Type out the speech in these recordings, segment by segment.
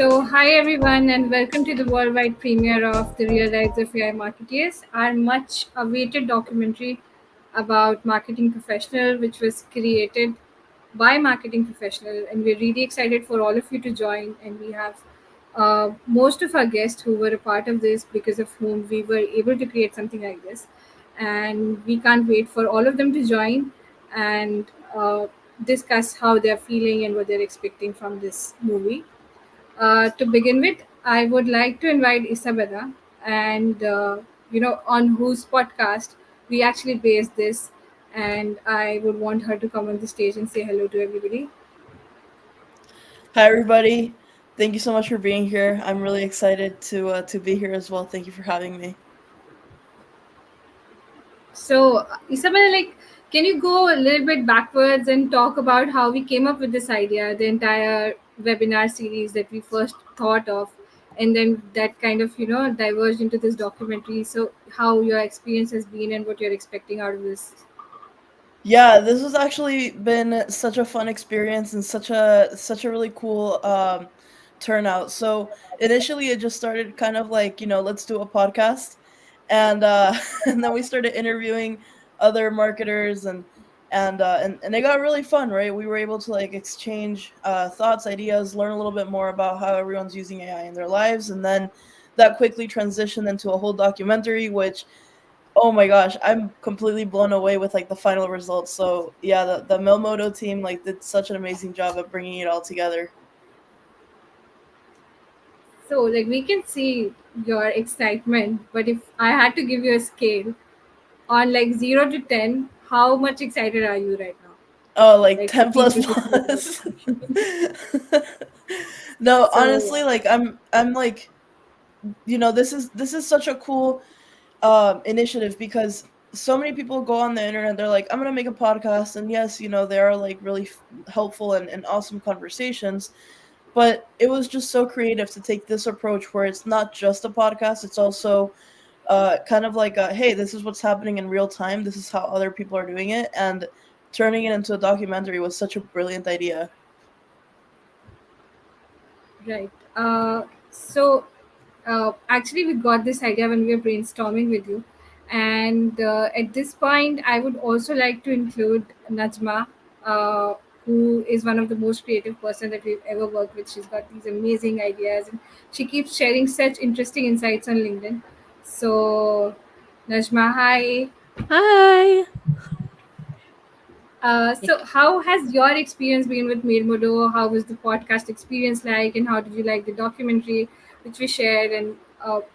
Hi everyone, and welcome to the worldwide premiere of The Real Lives of AI Marketeers, our much awaited documentary about marketing professional, which was created by marketing professional. And we're really excited for all of you to join. And we have most of our guests who were a part of this, because of whom we were able to create something like this. And we can't wait for all of them to join and discuss how they're feeling and what they're expecting from this movie. To begin with, I would like to invite Isabella, and on whose podcast we actually based this, and I would want her to come on the stage and say hello to everybody. Hi, everybody. Thank you so much for being here. I'm really excited to be here as well. Thank you for having me. Isabella, can you go a little bit backwards and talk about how we came up with this idea, the entire webinar series that we first thought of, and then that kind of diverged into this documentary. So, how your experience has been and what you're expecting out of this. Yeah, this has actually been such a fun experience and such a really cool turnout. So initially, it just started kind of like let's do a podcast, and and then we started interviewing other marketers and it got really fun, right? We were able to like exchange thoughts, ideas, learn a little bit more about how everyone's using AI in their lives, and then that quickly transitioned into a whole documentary, which oh my gosh, I'm completely blown away with like the final results. So yeah, the Milmoto team like did such an amazing job of bringing it all together. So, we can see your excitement, but if I had to give you a scale on 0 to 10, how much excited are you right now? Oh, like Like for 10 plus people to see the plus. documentary. No, So, honestly, like I'm like this is such a cool initiative because so many people go on the internet, they're like, I'm gonna make a podcast, and yes, there are like really helpful and awesome conversations, but it was just so creative to take this approach where it's not just a podcast, it's also kind of like hey, this is what's happening in real time, this is how other people are doing it, and turning it into a documentary was such a brilliant idea. right. Actually, we got this idea when we were brainstorming with you. And at this point, I would also like to include Najma, uh, who is one of the most creative person that we've ever worked with. She's got these amazing ideas, and she keeps sharing such interesting insights on LinkedIn. So, Najma, hi. Hi. How has your experience been with Mirmodo? How was the podcast experience like, and how did you like the documentary which we shared? And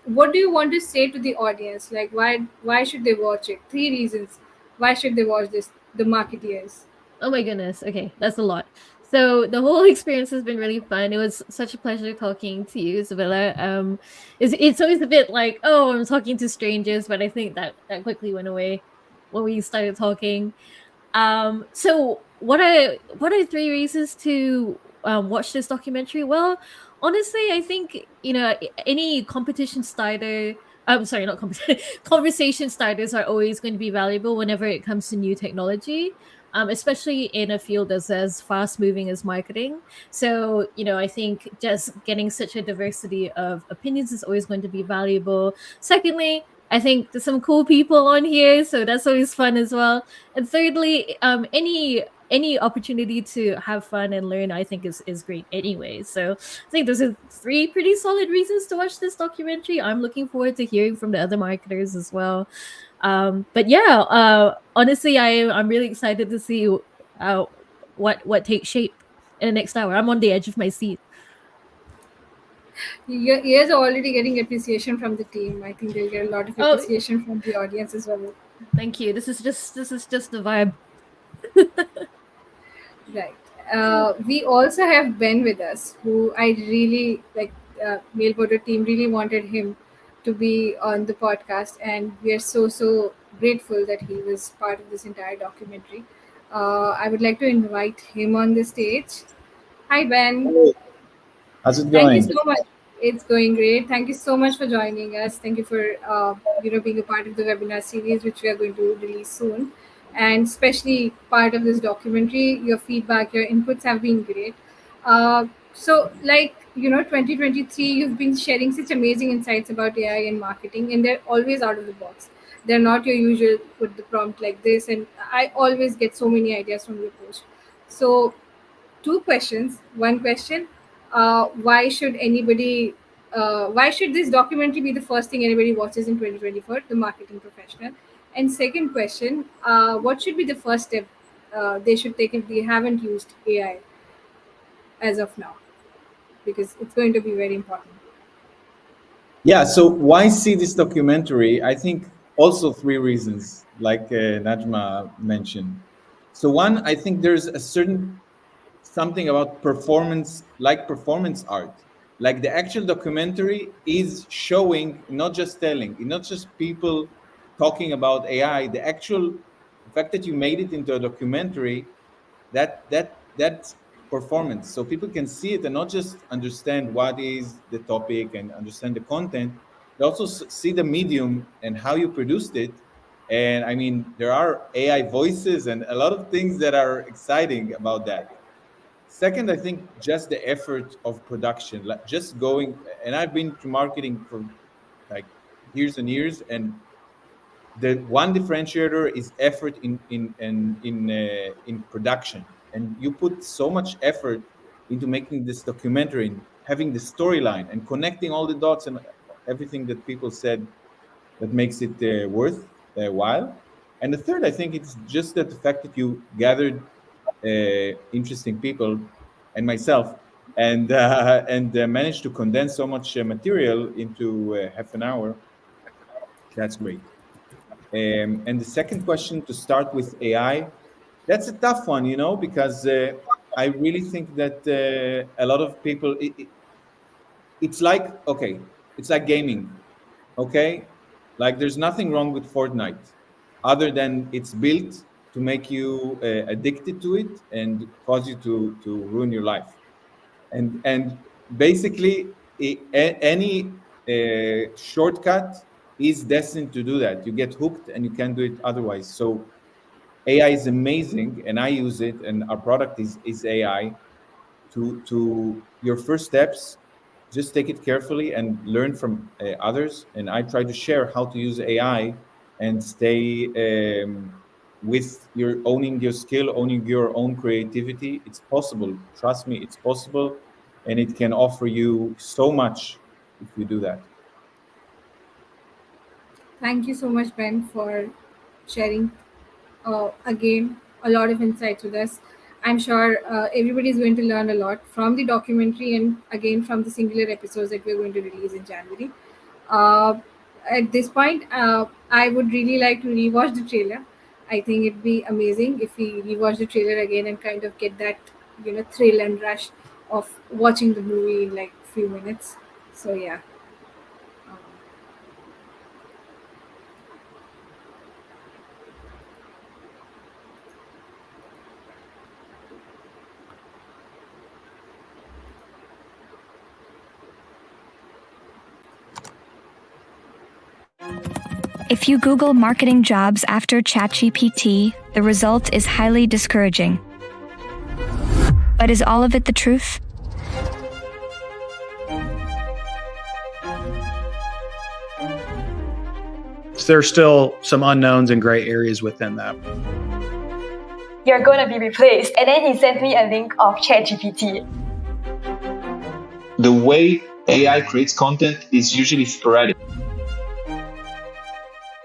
what do you want to say to the audience? Like, why should they watch it? Three reasons why should they watch this. The Marketeers. Oh my goodness. Okay, that's a lot. So the whole experience has been really fun. It was such a pleasure talking to you, Isabella. It's always a bit like, oh, I'm talking to strangers, but I think that quickly went away when we started talking. So what are three reasons to watch this documentary? Well, honestly, I think any competition starter. I'm sorry, not competition. Conversation starters are always going to be valuable whenever it comes to new technology. Especially in a field that's as fast moving as marketing. So, I think just getting such a diversity of opinions is always going to be valuable. Secondly, I think there's some cool people on here, so that's always fun as well. And thirdly, any opportunity to have fun and learn, I think is great anyway. So I think those are three pretty solid reasons to watch this documentary. I'm looking forward to hearing from the other marketers as well. But yeah, honestly, I'm really excited to see uh, what takes shape in the next hour. I'm on the edge of my seat. You guys are already getting appreciation from the team. I think they'll get a lot of Oh, appreciation from the audience as well. thank you. This is just the vibe. Right. We also have Ben with us, who I really like. Mailboarder team really wanted him to be on the podcast, and we are so grateful that he was part of this entire documentary. I would like to invite him on the stage. Hi, Ben. Hey, how's it Thank you going? so much. It's going great. Thank you so much for joining us. Thank you for being a part of the webinar series, which we are going to release soon, and especially part of this documentary. Your feedback, your inputs have been great. Uh, So, 2023, you've been sharing such amazing insights about AI and marketing, and they're always out of the box. They're not your usual put the prompt like this, and I always get so many ideas from your post. So, two questions. One question: why should this documentary be the first thing anybody watches in 2024? The marketing professional. And second question: what should be the first step they should take if they haven't used AI as of now? Because it's going to be very important. Yeah, so why see this documentary? I think also three reasons, like Najma mentioned. So one, I think there's a certain something about performance, like performance art. Like the actual documentary is showing, not just telling, not just people talking about AI. The fact that you made it into a documentary, that's performance. So people can see it and not just understand what is the topic and understand the content. They also see the medium and how you produced it. And I mean, there are AI voices and a lot of things that are exciting about that. Second, I think just the effort of production, like just going, and I've been to marketing for like years and years, and the one differentiator is effort in production. And you put so much effort into making this documentary, and having the storyline, and connecting all the dots and everything that people said that makes it worth a while. And the third, I think it's just that the fact that you gathered interesting people and myself, and managed to condense so much material into half an hour. That's great. And the second question, to start with AI, that's a tough one, because I really think that a lot of people, it's like, okay, it's like gaming, okay? Like there's nothing wrong with Fortnite other than it's built to make you addicted to it and cause you to ruin your life. And basically, any shortcut is destined to do that. You get hooked and you can't do it otherwise. So AI is amazing, and I use it, and our product is AI. To your first steps, just take it carefully and learn from others. And I try to share how to use AI and stay with your owning your skill, owning your own creativity. It's possible. Trust me, it's possible, and it can offer you so much if you do that. Thank you so much, Ben, for sharing again a lot of insights with us. I'm sure everybody is going to learn a lot from the documentary and again from the singular episodes that we're going to release in January. Uh, at this point, I would really like to rewatch the trailer. I think it'd be amazing if we rewatch the trailer again and kind of get that thrill and rush of watching the movie in like few minutes. So yeah. Um, If you Google marketing jobs after ChatGPT, the result is highly discouraging. But is all of it the truth? There's still some unknowns and gray areas within that. You're gonna be replaced. And then he sent me a link of ChatGPT. The way AI creates content is usually sporadic.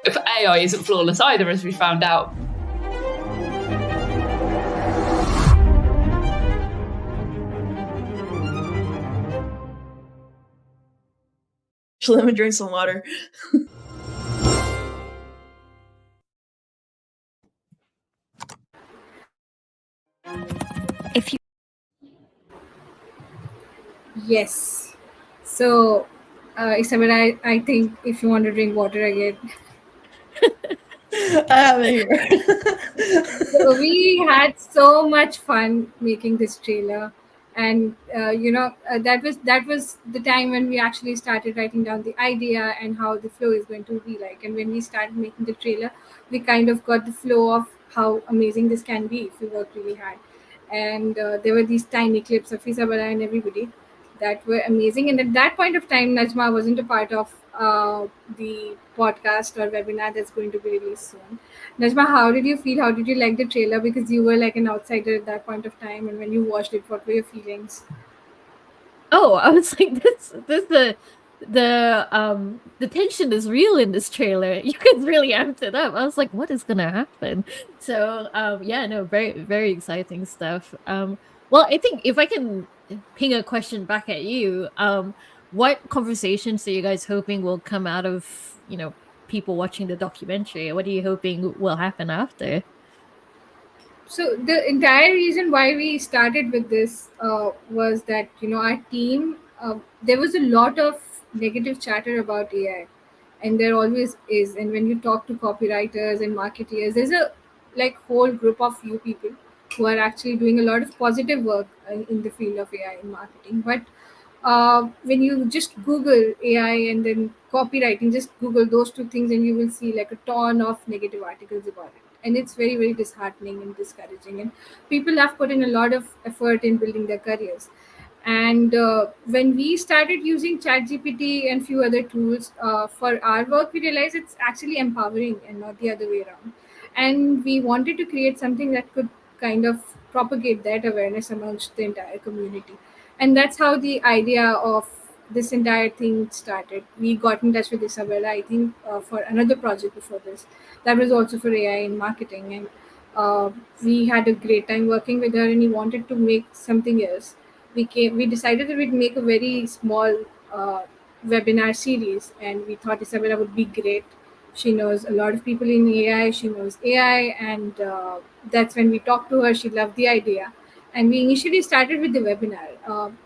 If AI isn't flawless either, as we found out. Actually, let me drink some water. If you yes. So, Isabel, I think if you want to drink water again, I have it here. so we had so much fun making this trailer, and that was the time when we actually started writing down the idea and how the flow is going to be like. And when we started making the trailer, we kind of got the flow of how amazing this can be if we work really hard. and there were these tiny clips of Isabella and everybody that were amazing. And at that point of time, Najma wasn't a part of the podcast or webinar that's going to be released soon. Najma, how did you feel? How did you like the trailer? Because you were like an outsider at that point of time, and when you watched it, what were your feelings? Oh, I was like, this the tension is real in this trailer. You could really amped it up. I was like, what is gonna happen? So yeah, no, very exciting stuff. Well, I think if I can ping a question back at you, what conversations are you guys hoping will come out of, people watching the documentary? What are you hoping will happen after? So the entire reason why we started with this was that our team, there was a lot of negative chatter about AI, and there always is. And when you talk to copywriters and marketeers, there's a like whole group of you people who are actually doing a lot of positive work in the field of AI in marketing. But when you just Google AI and then copywriting, just Google those two things, and you will see like a ton of negative articles about it. And it's very, very disheartening and discouraging. And people have put in a lot of effort in building their careers. And when we started using ChatGPT and few other tools for our work, we realized it's actually empowering and not the other way around. And we wanted to create something that could kind of propagate that awareness amongst the entire community. And that's how the idea of this entire thing started. We got in touch with Isabella, I think, for another project before this. That was also for AI in marketing, and we had a great time working with her. And we wanted to make something else. We decided that we'd make a very small webinar series, and we thought Isabella would be great. She knows a lot of people in AI. She knows AI, and that's when we talked to her. She loved the idea, and we initially started with the webinar.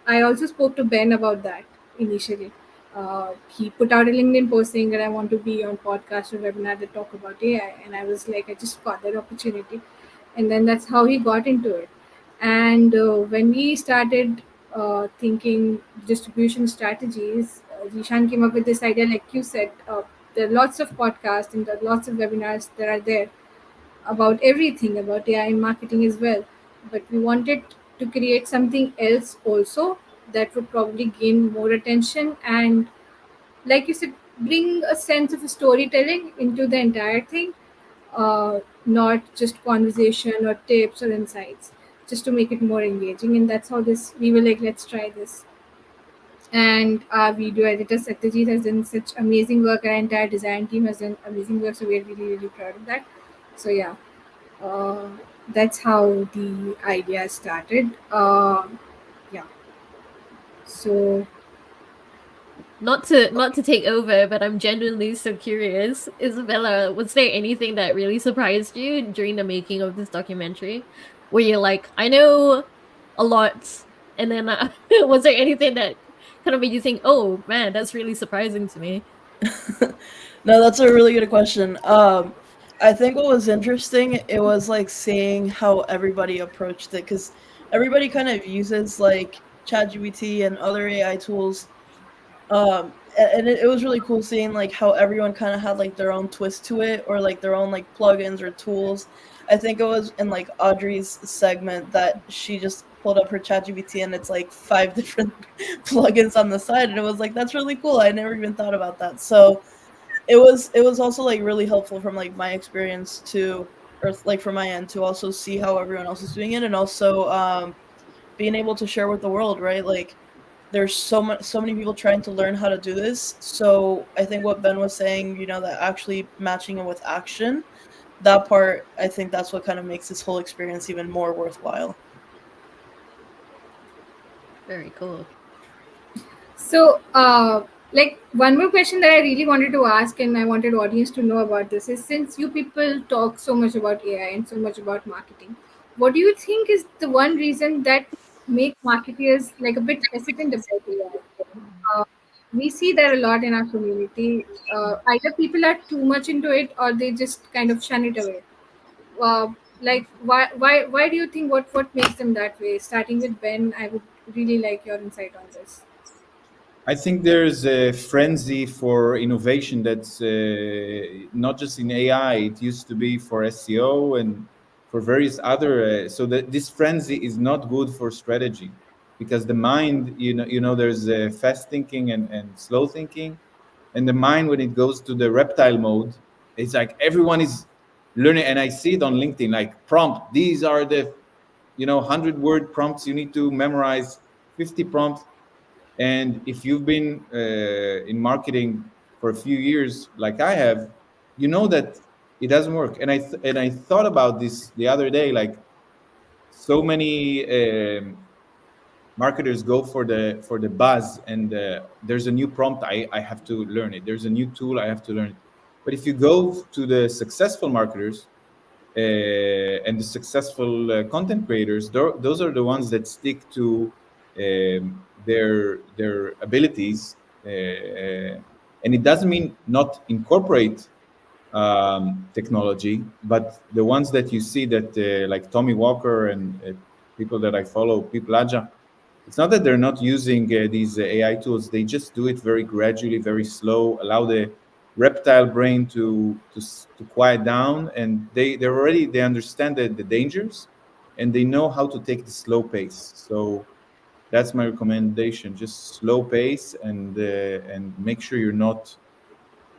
I also spoke to Ben about that initially. He put out a LinkedIn post saying that I want to be on podcast or webinar that talk about AI, and I was like, I just got that opportunity, and then that's how he got into it. And when we started thinking distribution strategies, Zishan came up with this idea, like you said. There are lots of podcasts and there are lots of webinars that are there about everything about AI and marketing as well. But we wanted to create something else also that would probably gain more attention and, like you said, bring a sense of storytelling into the entire thing, not just conversation or tips or insights, just to make it more engaging. And that's how this we were like, let's try this. And our video editor Satyajit has done such amazing work. Our entire design team has done amazing work, so we're really, really proud of that. So yeah, uh, that's how the idea started. Yeah. So Not to take over, but I'm genuinely so curious. Isabella, was there anything that really surprised you during the making of this documentary? Where you're like, I know a lot, and then was there anything that kind of made you think, oh man, that's really surprising to me? No, that's a really good question. I think what was interesting, it was like seeing how everybody approached it, because everybody kind of uses like ChatGPT and other AI tools. And it was really cool seeing like how everyone kind of had like their own twist to it, or like their own like plugins or tools. I think it was in like Audrey's segment that she just pulled up her ChatGPT and it's like 5 different plugins on the side, and it was like, that's really cool. I never even thought about that. So it was also like really helpful from like my experience to, or like from my end, to also see how everyone else is doing it, and also being able to share with the world, right? Like there's so many people trying to learn how to do this. So I think what Ben was saying, that actually matching it with action, that part, I think that's what kind of makes this whole experience even more worthwhile. Very cool. So, like one more question that I really wanted to ask, and I wanted audience to know about this is, since you people talk so much about AI and so much about marketing, what do you think is the one reason that make marketers like a bit hesitant about AI? Uh, we see that a lot in our community. Either people are too much into it, or they just kind of shun it away. Uh, like why do you think, what makes them that way? Starting with Ben, I would really like your insight on this. I think there's a frenzy for innovation that's not just in AI. It used to be for SEO and for various other. So that this frenzy is not good for strategy, because the mind, there's fast thinking and slow thinking, and the mind, when it goes to the reptile mode, it's like everyone is learning. And I see it on LinkedIn, like prompt. These are the 100-word prompts you need to memorize, 50 prompts. And if you've been in marketing for a few years, like I have, you know that it doesn't work. And I thought about this the other day, like so many marketers go for the buzz, and there's a new prompt, I have to learn it. There's a new tool, I have to learn it. But if you go to the successful marketers and the successful content creators, those are the ones that stick to their abilities, and it doesn't mean not incorporate technology, but the ones that you see that like Tommy Walker and people that I follow, people Aja, it's not that they're not using these AI tools. They just do it very gradually, very slow, allow the reptile brain to quiet down, and they understand the dangers, and they know how to take the slow pace. So that's my recommendation: just slow pace, and make sure you're not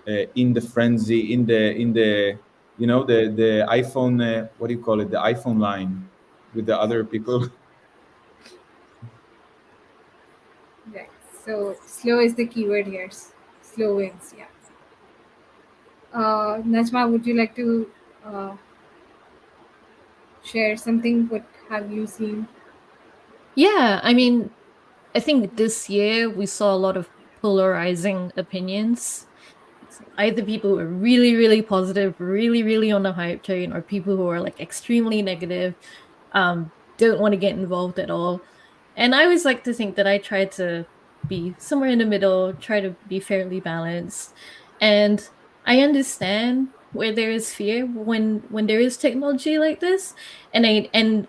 in the frenzy, in the the iPhone, what do you call it, the iPhone line with the other people. Right. So slow is the keyword here. Slow wins. Yeah. Najma, would you like to uh, share something? What have you seen? Yeah, I mean, I think this year we saw a lot of polarizing opinions. It's like either people who are really, really positive, really, really on the hype train, or people who are like extremely negative, don't want to get involved at all. And I always like to think that I try to be somewhere in the middle, try to be fairly balanced. And I understand where there is fear when there is technology like this. And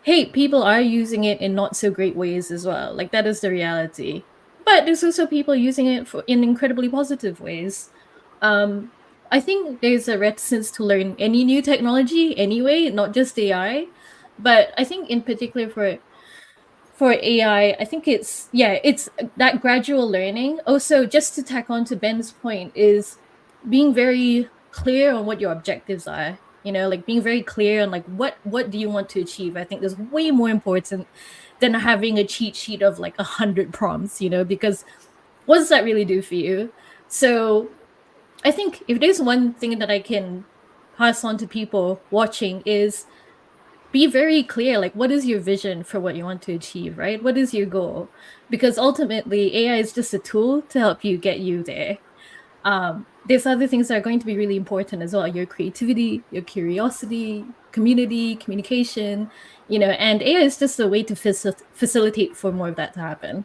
hey, people are using it in not so great ways as well. Like that is the reality. But there's also people using it in incredibly positive ways. Um, I think there's a reticence to learn any new technology anyway, not just AI. But I think in particular for AI, I think it's that gradual learning. Also, just to tack on to Ben's point, is being very clear on what your objectives are. Like being very clear on like what do you want to achieve. I think is way more important than having a cheat sheet of like 100 prompts. Because what does that really do for you? So I think if there's one thing that I can pass on to people watching is be very clear, like what is your vision for what you want to achieve, right? What is your goal? Because ultimately AI is just a tool to help you get you there. There's other things that are going to be really important as well: your creativity, your curiosity, community, communication, and AI is just a way to facilitate for more of that to happen.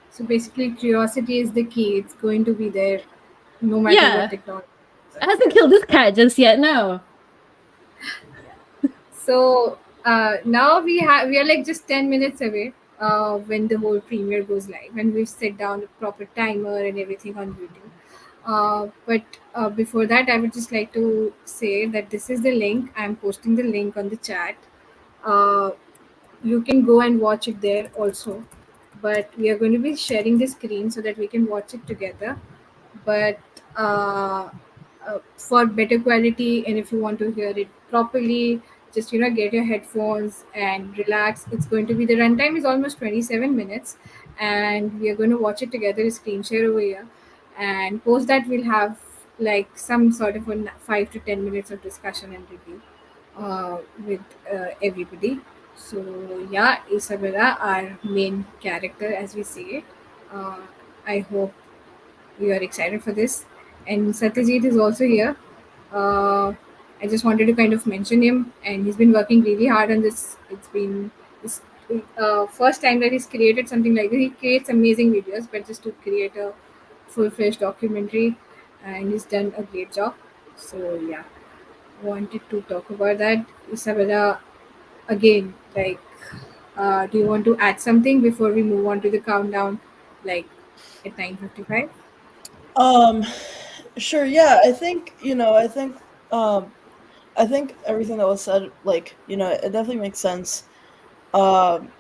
So basically, curiosity is the key. It's going to be there no matter what Yeah, technology. I haven't killed this cat just yet. No. So now we are like just 10 minutes away when the whole premiere goes live, and we've set down a proper timer and everything on YouTube. But before that, I would just like to say that this is the link. I'm posting the link on the chat. Uh, you can go and watch it there also. But we are going to be sharing the screen so that we can watch it together. But for better quality, and if you want to hear it properly, just get your headphones and relax. It's going to be, the runtime is almost 27 minutes, and we are going to watch it together, a screen share over here, and post that we'll have like some sort of a 5 to 10 minutes of discussion and review with everybody. So yeah, Isabella, our main character, as we say it. uh, I hope we are excited for this. And Satyajit is also here. Uh, I just wanted to kind of mention him, and he's been working really hard on this. It's been this first time that he's created something like this. He creates amazing videos, but just to create a full-fledged documentary, and he's done a great job. So yeah, wanted to talk about that. Isabella, again, like, do you want to add something before we move on to the countdown, like at 9:55? Um, sure. Yeah, I think I think I think everything that was said, like, it definitely makes sense. Um,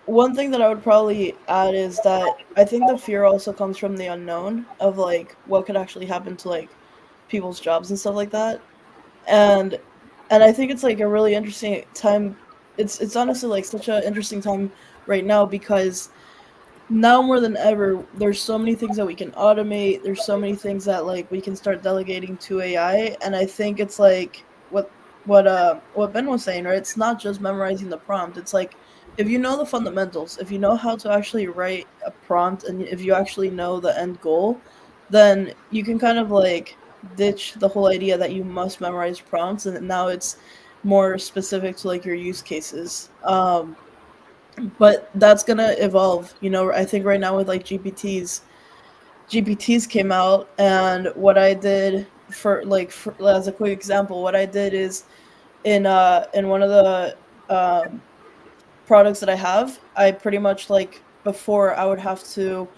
One thing that I would probably add is that I think the fear also comes from the unknown of like what could actually happen to like people's jobs and stuff like that. And I think it's like a really interesting time. It's honestly like such an interesting time right now because now more than ever there's so many things that we can automate, there's so many things that like we can start delegating to AI. And I think it's like what Ben was saying, right? It's not just memorizing the prompt. It's like if you know the fundamentals, if you know how to actually write a prompt, and if you actually know the end goal, then you can kind of like ditch the whole idea that you must memorize prompts, and now it's more specific to like your use cases. But that's gonna evolve. I think right now with like GPTs came out, and what I did as a quick example, what I did is in one of the products that I have, I pretty much like before I would have to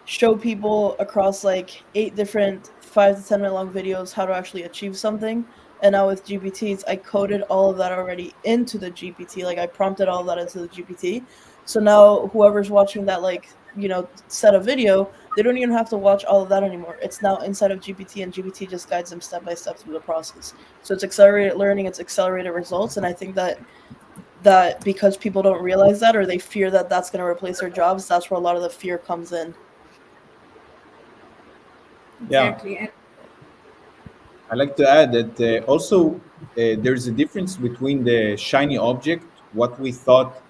show people across like 8 different 5 to 10 minute long videos how to actually achieve something. And now with GPTs, I coded all of that already into the GPT. Like I prompted all of that into the GPT. So now whoever's watching that set of video, they don't even have to watch all of that anymore. It's now inside of GPT, and GPT just guides them step by step through the process. So it's accelerated learning, it's accelerated results, and I think that because people don't realize that, or they fear that that's going to replace their jobs, that's where a lot of the fear comes in. Yeah, Exactly. And I like to add that also there's a difference between the shiny object, what we thought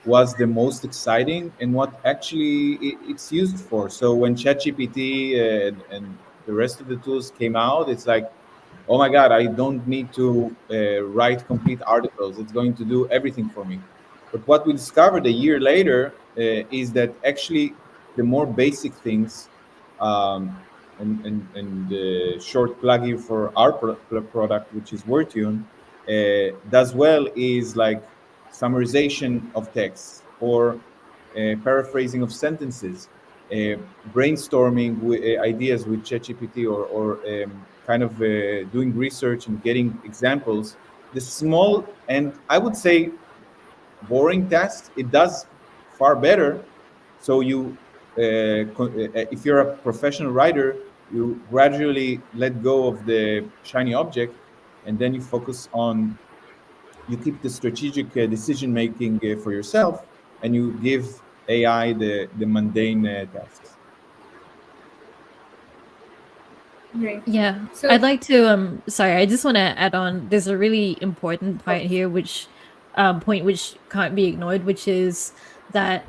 was the most exciting, and what actually it's used for. So when ChatGPT and the rest of the tools came out, it's like, oh my God, I don't need to write complete articles. It's going to do everything for me. But what we discovered a year later is that actually the more basic things, um, and short plug here for our product, which is WordTune, does well is like summarization of text or paraphrasing of sentences, brainstorming ideas with ChatGPT, or kind of doing research and getting examples. The small and I would say boring tasks, it does far better. So if you're a professional writer, you gradually let go of the shiny object, and then you focus on you keep the strategic decision making for yourself, and you give AI the mundane tasks. right. Yeah, So I'd like to sorry, I just want to add on, there's a really important part here which point which can't be ignored, which is that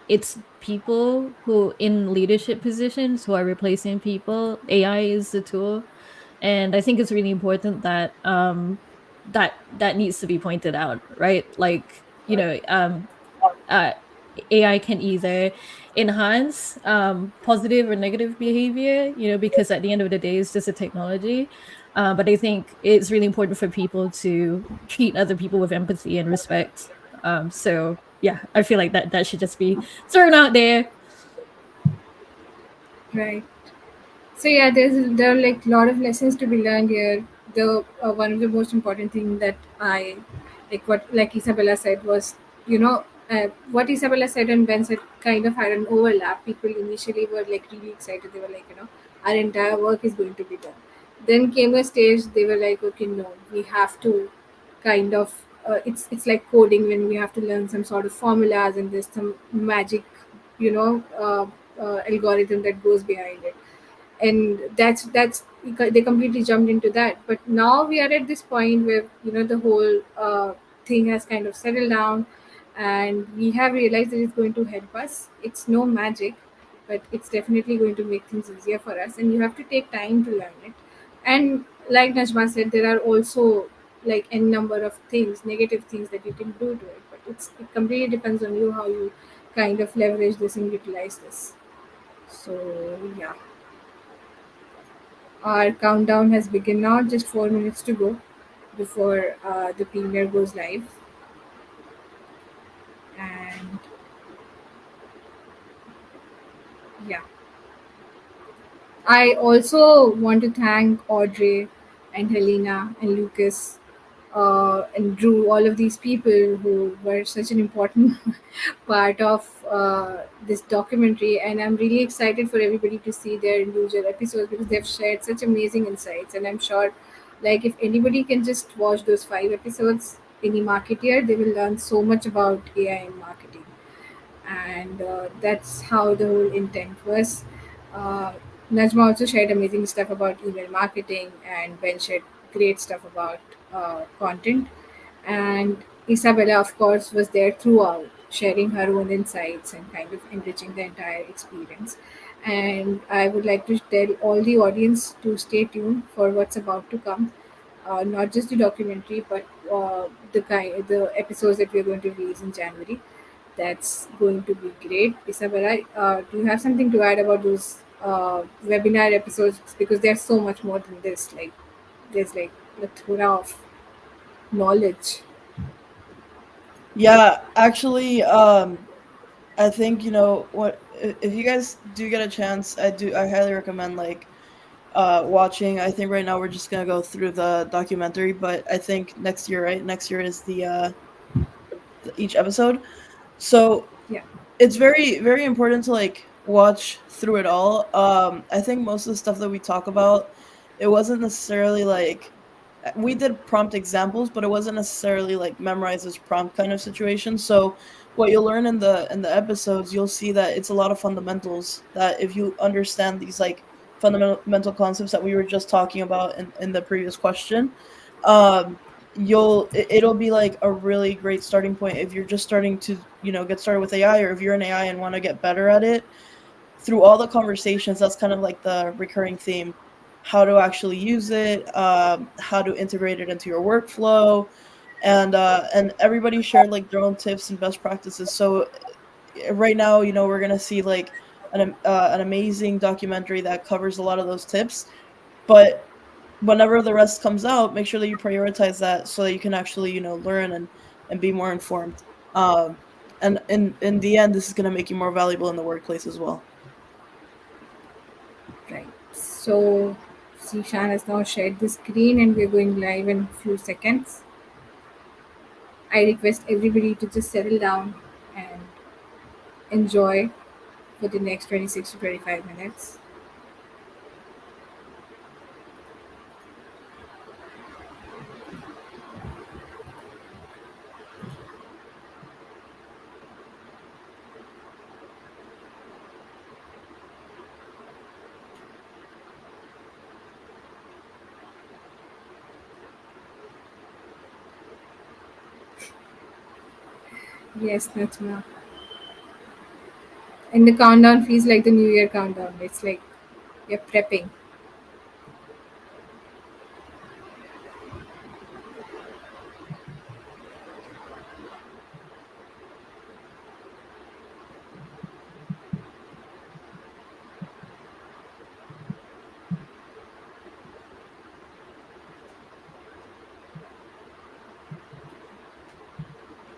it's people who in leadership positions who are replacing people. AI is the tool, and I think it's really important that that needs to be pointed out, right? Like, uh AI can either enhance positive or negative behavior, because at the end of the day, it's just a technology. But I think it's really important for people to treat other people with empathy and respect. So yeah, I feel like that should just be thrown out there. right. So yeah, there are like a lot of lessons to be learned here. The one of the most important thing that I like Isabella said was, what Isabella said and Ben said kind of had an overlap. People initially were like really excited. They were like, our entire work is going to be done. Then came a stage they were like, okay, no, we have to kind of it's like coding when we have to learn some sort of formulas and there's some magic, algorithm that goes behind it, and that's they completely jumped into that. But now we are at this point where the whole thing has kind of settled down, and we have realized that it's going to help us. It's no magic, but it's definitely going to make things easier for us, and you have to take time to learn it. And like Najma said, there are also like n number of things, negative things that you can do to it, but it completely depends on you how you kind of leverage this and utilize this. So yeah, our countdown has begun now, just 4 minutes to go before the premiere goes live. And yeah, I also want to thank Audrey and Helena and Lucas and Drew, all of these people who were such an important part of this documentary. And I'm really excited for everybody to see their individual episodes because they've shared such amazing insights. And I'm sure, like, if anybody can just watch those 5 episodes, any marketeer, they will learn so much about AI and marketing. And that's how the whole intent was. Uh, Najma also shared amazing stuff about email marketing, and Ben shared great stuff about content. And Isabella, of course, was there throughout, sharing her own insights and kind of enriching the entire experience. And I would like to tell all the audience to stay tuned for what's about to come. Not just the documentary, but the episodes that we're going to release in January. That's going to be great. Isabella, do you have something to add about those webinar episodes? Because there's so much more than this. Like, there's like a plethora of knowledge. Yeah, actually, I think what if you guys do get a chance, I highly recommend like watching. I think right now we're just gonna go through the documentary, but I think next year, right? Next year is each episode. So Yeah, it's very very important to like watch through it all. I think most of the stuff that we talk about, it wasn't necessarily like we did prompt examples, but it wasn't necessarily like memorize this prompt kind of situation. So what you'll learn in the episodes, you'll see that it's a lot of fundamentals that if you understand these like fundamental concepts that we were just talking about in the previous question, um it'll be like a really great starting point if you're just starting to get started with AI, or if you're an AI and want to get better at it. Through all the conversations, that's kind of like the recurring theme: how to actually use it, how to integrate it into your workflow, and everybody shared like their own tips and best practices. So right now, we're gonna see like an amazing documentary that covers a lot of those tips. But whenever the rest comes out, make sure that you prioritize that so that you can actually learn and be more informed. And in the end, this is going to make you more valuable in the workplace as well. right. So, Zishan has now shared the screen and we're going live in a few seconds. I request everybody to just settle down and enjoy for the next 26 to 25 minutes. Yes, Natma. And the countdown feels like the New Year countdown. It's like you're prepping.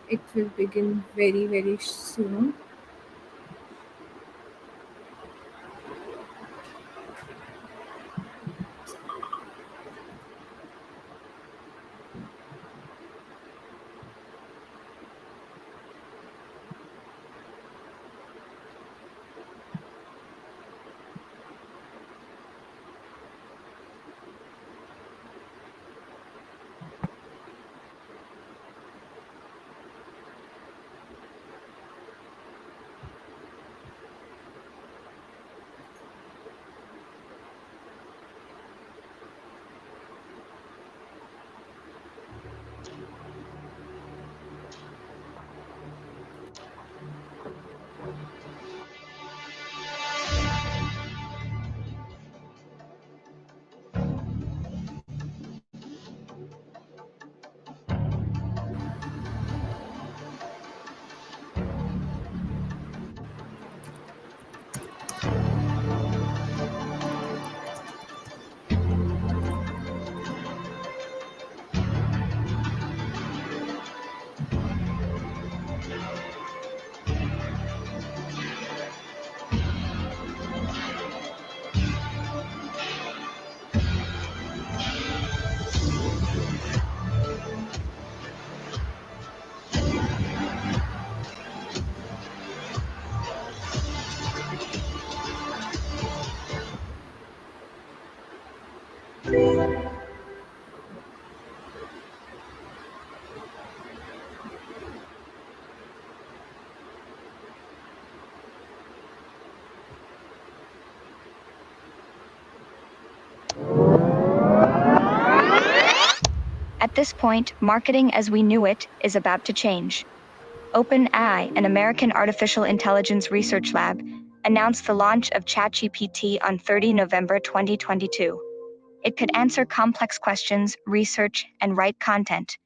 It will begin very, very soon. At this point, marketing as we knew it is about to change. OpenAI, an American artificial intelligence research lab, announced the launch of ChatGPT on 30 November 2022. It could answer complex questions, research, and write content.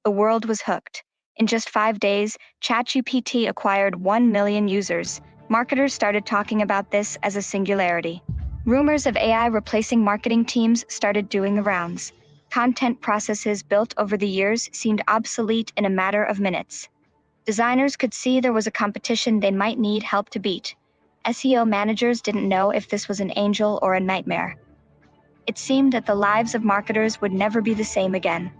The world was hooked. In just 5 days, ChatGPT acquired 1 million users. Marketers started talking about this as a singularity. Rumors of AI replacing marketing teams started doing the rounds. Content processes built over the years seemed obsolete in a matter of minutes. Designers could see there was a competition they might need help to beat. SEO managers didn't know if this was an angel or a nightmare. It seemed that the lives of marketers would never be the same again.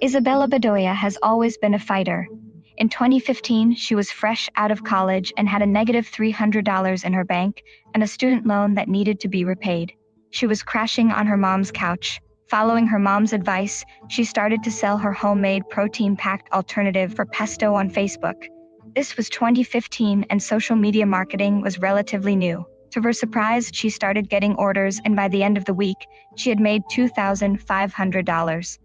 Isabella Bedoya has always been a fighter. In 2015, she was fresh out of college and had a negative $300 in her bank and a student loan that needed to be repaid. She was crashing on her mom's couch. Following her mom's advice, she started to sell her homemade protein-packed alternative for pesto on Facebook. This was 2015 and social media marketing was relatively new. To her surprise, she started getting orders and by the end of the week, she had made $2,500.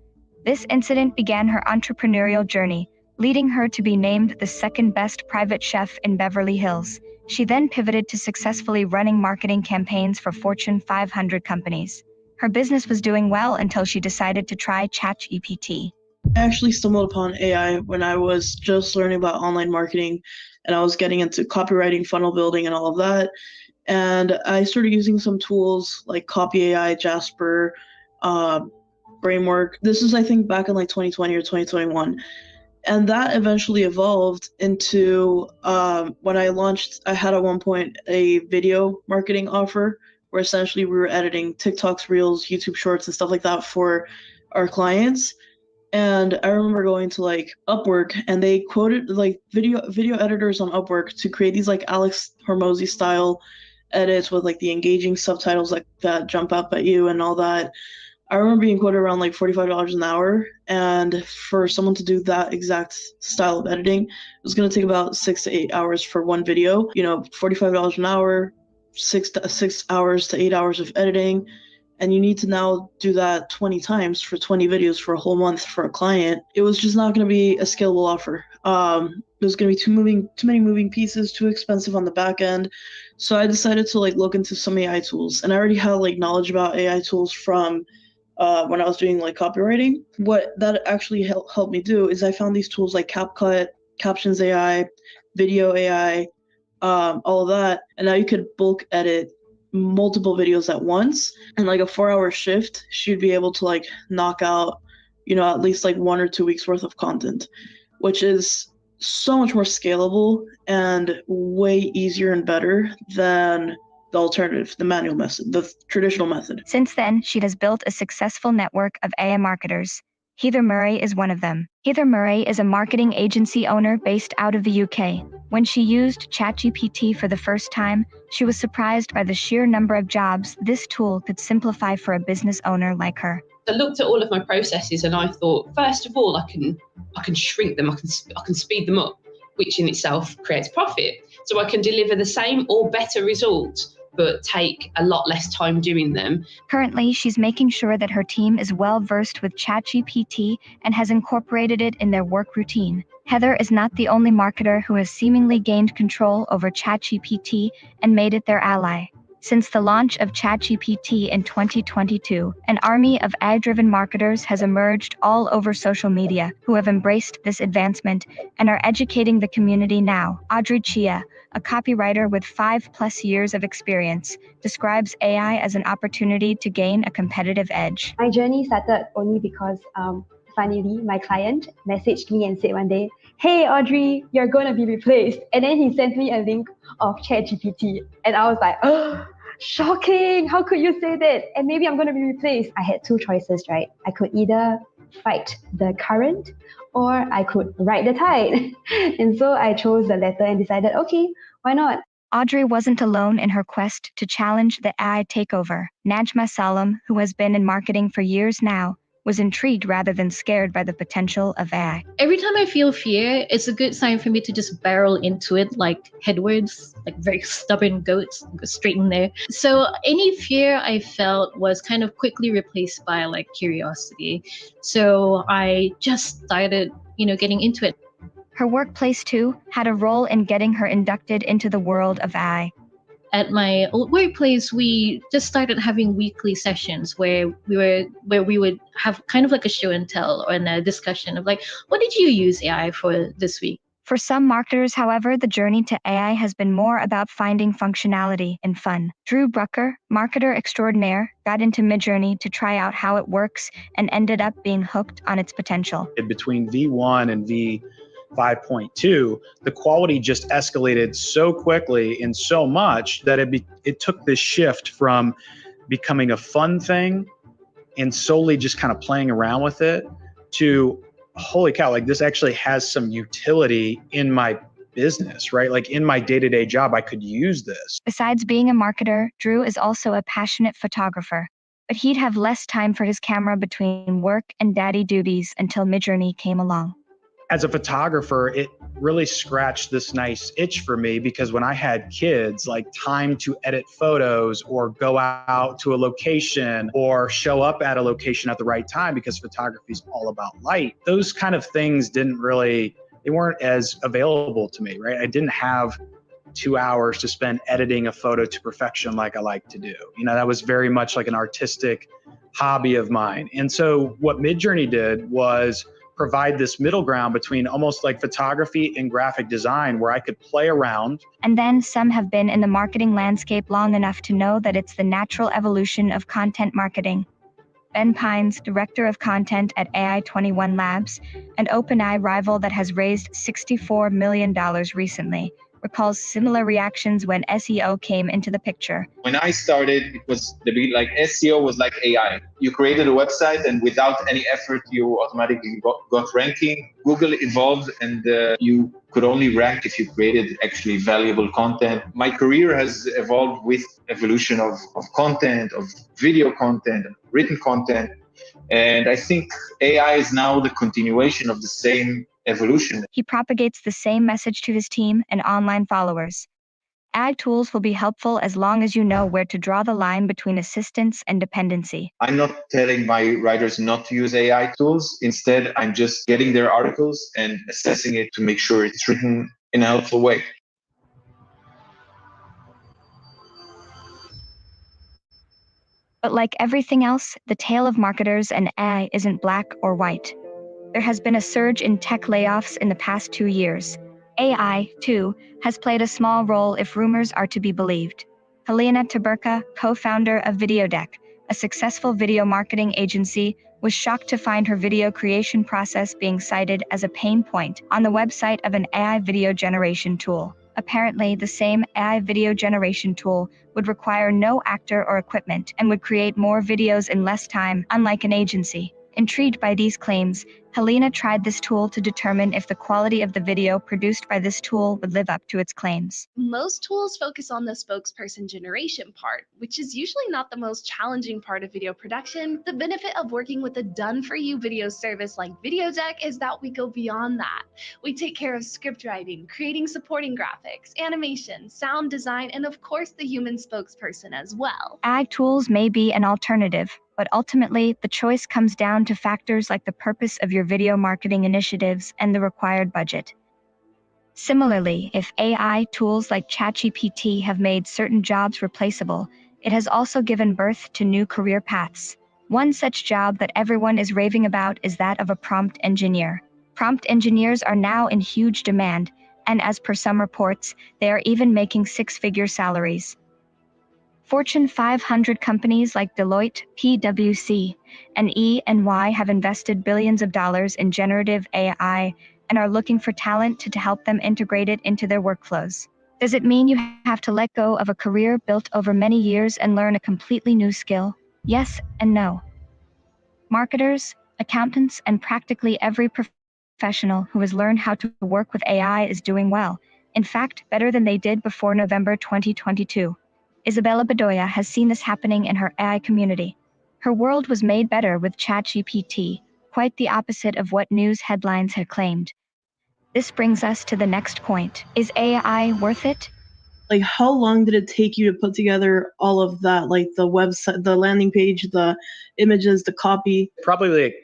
This incident began her entrepreneurial journey, leading her to be named the second best private chef in Beverly Hills. She then pivoted to successfully running marketing campaigns for Fortune 500 companies. Her business was doing well until she decided to try ChatGPT. I actually stumbled upon AI when I was just learning about online marketing and I was getting into copywriting, funnel building, and all of that. And I started using some tools like Copy AI, Jasper, Brainwork. This is, I think, back in like 2020 or 2021. And that eventually evolved into when I launched, I had at one point a video marketing offer where essentially we were editing TikToks, Reels, YouTube Shorts, and stuff like that for our clients. And I remember going to like Upwork and they quoted like video editors on Upwork to create these like Alex Hormozy style edits with like the engaging subtitles like that jump up at you and all that. I remember being quoted around like $45 an hour, and for someone to do that exact style of editing, it was going to take about 6 to 8 hours for one video. You know, $45 an hour, 6 hours to 8 hours of editing, and you need to now do that 20 times for 20 videos for a whole month for a client. It was just not going to be a scalable offer. It was going to be too many moving pieces, too expensive on the back end. So I decided to like look into some AI tools, and I already had like knowledge about AI tools from when I was doing like copywriting. What that actually helped me do is I found these tools like CapCut, Captions AI, Video AI, all of that. And now you could bulk edit multiple videos at once. And like a 4-hour shift, she'd be able to like knock out, you know, at least like 1 or 2 weeks worth of content, which is so much more scalable and way easier and better than the alternative, the manual method, the traditional method. Since then, she has built a successful network of AI marketers. Heather Murray is one of them. Heather Murray is a marketing agency owner based out of the UK. When she used ChatGPT for the first time, she was surprised by the sheer number of jobs this tool could simplify for a business owner like her. I looked at all of my processes and I thought, first of all, I can shrink them, I can speed them up, which in itself creates profit. So I can deliver the same or better results, but take a lot less time doing them. Currently, she's making sure that her team is well versed with ChatGPT and has incorporated it in their work routine. Heather is not the only marketer who has seemingly gained control over ChatGPT and made it their ally. Since the launch of ChatGPT in 2022, an army of AI-driven marketers has emerged all over social media who have embraced this advancement and are educating the community now. Audrey Chia, a copywriter with 5+ years of experience, describes AI as an opportunity to gain a competitive edge. My journey started only because, funnily, my client messaged me and said one day, "Hey Audrey, you're going to be replaced." And then he sent me a link of ChatGPT. And I was like, oh, shocking, how could you say that? And maybe I'm going to be replaced. I had 2 choices, right? I could either fight the current or I could ride the tide. And so I chose the latter and decided, okay, why not? Audrey wasn't alone in her quest to challenge the AI takeover. Najma Salam, who has been in marketing for years now, was intrigued rather than scared by the potential of AI. Every time I feel fear, it's a good sign for me to just barrel into it like headwards, like very stubborn goats, go straight in there. So any fear I felt was kind of quickly replaced by like curiosity. So I just started, getting into it. Her workplace, too, had a role in getting her inducted into the world of AI. At my old workplace, we just started having weekly sessions where we would have kind of like a show and tell or a discussion of like, what did you use AI for this week? For some marketers, however, the journey to AI has been more about finding functionality and fun. Drew Brucker, marketer extraordinaire, got into Midjourney to try out how it works and ended up being hooked on its potential. Between V1 and V5.2, the quality just escalated so quickly and so much that it took this shift from becoming a fun thing and solely just kind of playing around with it to, holy cow, like this actually has some utility in my business, right? Like in my day-to-day job, I could use this. Besides being a marketer, Drew is also a passionate photographer, but he'd have less time for his camera between work and daddy duties until Midjourney came along. As a photographer, it really scratched this nice itch for me because when I had kids, like time to edit photos or go out to a location or show up at a location at the right time, because photography is all about light, those kind of things they weren't as available to me, right? I didn't have 2 hours to spend editing a photo to perfection like I like to do. That was very much like an artistic hobby of mine. And so what Midjourney did was provide this middle ground between almost like photography and graphic design where I could play around. And then some have been in the marketing landscape long enough to know that it's the natural evolution of content marketing. Ben Pines, director of content at AI21 Labs, an OpenAI rival that has raised $64 million recently, recalls similar reactions when SEO came into the picture. When I started, it was like SEO was like AI. You created a website and without any effort, you automatically got ranking. Google evolved and you could only rank if you created actually valuable content. My career has evolved with evolution of content, of video content, written content. And I think AI is now the continuation of the same evolution. He propagates the same message to his team and online followers. AI tools will be helpful as long as you know where to draw the line between assistance and dependency. I'm not telling my writers not to use AI tools. Instead, I'm just getting their articles and assessing it to make sure it's written in a helpful way. But like everything else, the tale of marketers and AI isn't black or white. There has been a surge in tech layoffs in the past 2 years. AI, too, has played a small role if rumors are to be believed. Helena Taberka, co-founder of Videodeck, a successful video marketing agency, was shocked to find her video creation process being cited as a pain point on the website of an AI video generation tool. Apparently, the same AI video generation tool would require no actor or equipment and would create more videos in less time, unlike an agency. Intrigued by these claims, Helena tried this tool to determine if the quality of the video produced by this tool would live up to its claims. Most tools focus on the spokesperson generation part, which is usually not the most challenging part of video production. The benefit of working with a done-for-you video service like Videodeck is that we go beyond that. We take care of script writing, creating supporting graphics, animation, sound design, and of course the human spokesperson as well. AI tools may be an alternative, but ultimately, the choice comes down to factors like the purpose of your video marketing initiatives and the required budget. Similarly, if AI tools like ChatGPT have made certain jobs replaceable, it has also given birth to new career paths. One such job that everyone is raving about is that of a prompt engineer. Prompt engineers are now in huge demand, and as per some reports, they are even making six-figure salaries. Fortune 500 companies like Deloitte, PwC, and E&Y have invested billions of dollars in generative AI and are looking for talent to help them integrate it into their workflows. Does it mean you have to let go of a career built over many years and learn a completely new skill? Yes and no. Marketers, accountants, and practically every professional who has learned how to work with AI is doing well. In fact, better than they did before November 2022. Isabella Bedoya has seen this happening in her AI community. Her world was made better with ChatGPT, quite the opposite of what news headlines had claimed. This brings us to the next point. Is AI worth it? Like, how long did it take you to put together all of that? Like the website, the landing page, the images, the copy? Probably like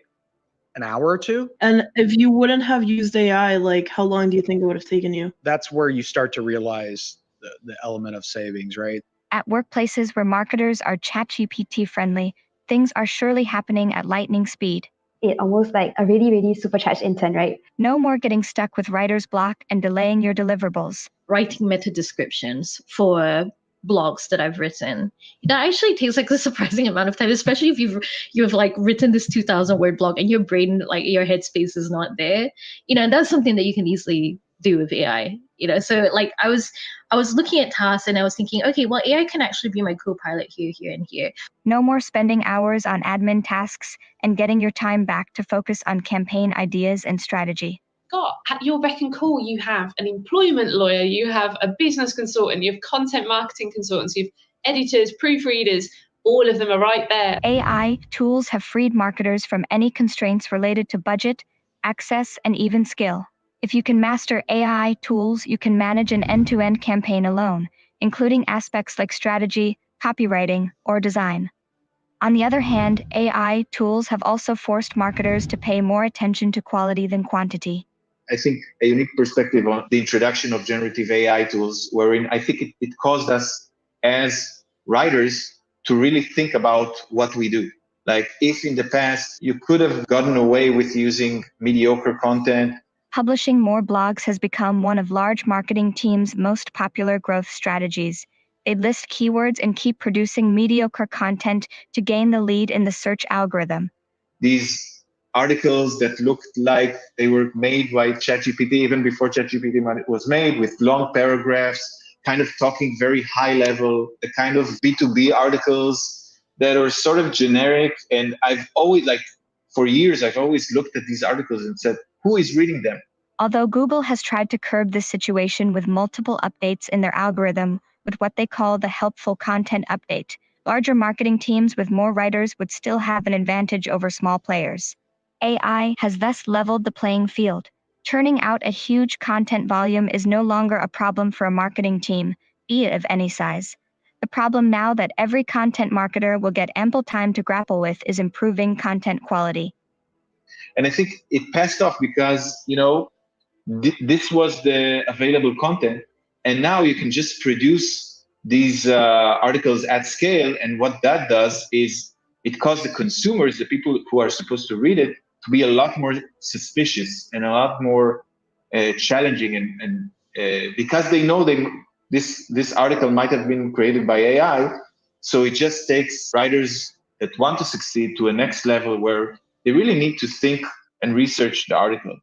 an hour or two. And if you wouldn't have used AI, like, how long do you think it would have taken you? That's where you start to realize the element of savings, right? At workplaces where marketers are ChatGPT friendly, things are surely happening at lightning speed. It almost like a really, really supercharged intern, right? No more getting stuck with writer's block and delaying your deliverables. Writing meta descriptions for blogs that I've written, that actually takes like a surprising amount of time, especially if you've like written this 2,000 word blog and your brain, like your headspace is not there, and that's something that you can easily do with AI. So like I was looking at tasks and I was thinking, okay, well, AI can actually be my co-pilot here, and here. No more spending hours on admin tasks and getting your time back to focus on campaign ideas and strategy. Got at your beck and call, you have an employment lawyer, you have a business consultant, you have content marketing consultants, you have editors, proofreaders, all of them are right there. AI tools have freed marketers from any constraints related to budget, access, and even skill. If you can master AI tools, you can manage an end-to-end campaign alone, including aspects like strategy, copywriting, or design. On the other hand, AI tools have also forced marketers to pay more attention to quality than quantity. I think a unique perspective on the introduction of generative AI tools, wherein I think it caused us as writers to really think about what we do. Like if in the past you could have gotten away with using mediocre content. Publishing more blogs has become one of large marketing teams' most popular growth strategies. They list keywords and keep producing mediocre content to gain the lead in the search algorithm. These articles that looked like they were made by ChatGPT even before ChatGPT was made, with long paragraphs, kind of talking very high level, the kind of B2B articles that are sort of generic. And I've always, for years, I've always looked at these articles and said, who is reading them? Although Google has tried to curb this situation with multiple updates in their algorithm with what they call the helpful content update, larger marketing teams with more writers would still have an advantage over small players. AI has thus leveled the playing field. Churning out a huge content volume is no longer a problem for a marketing team, be it of any size. The problem now that every content marketer will get ample time to grapple with is improving content quality. And I think it passed off because, this was the available content. And now you can just produce these articles at scale. And what that does is it causes the consumers, the people who are supposed to read it, to be a lot more suspicious and a lot more challenging. And because they know this article might have been created by AI, so it just takes writers that want to succeed to a next level where they really need to think and research the article.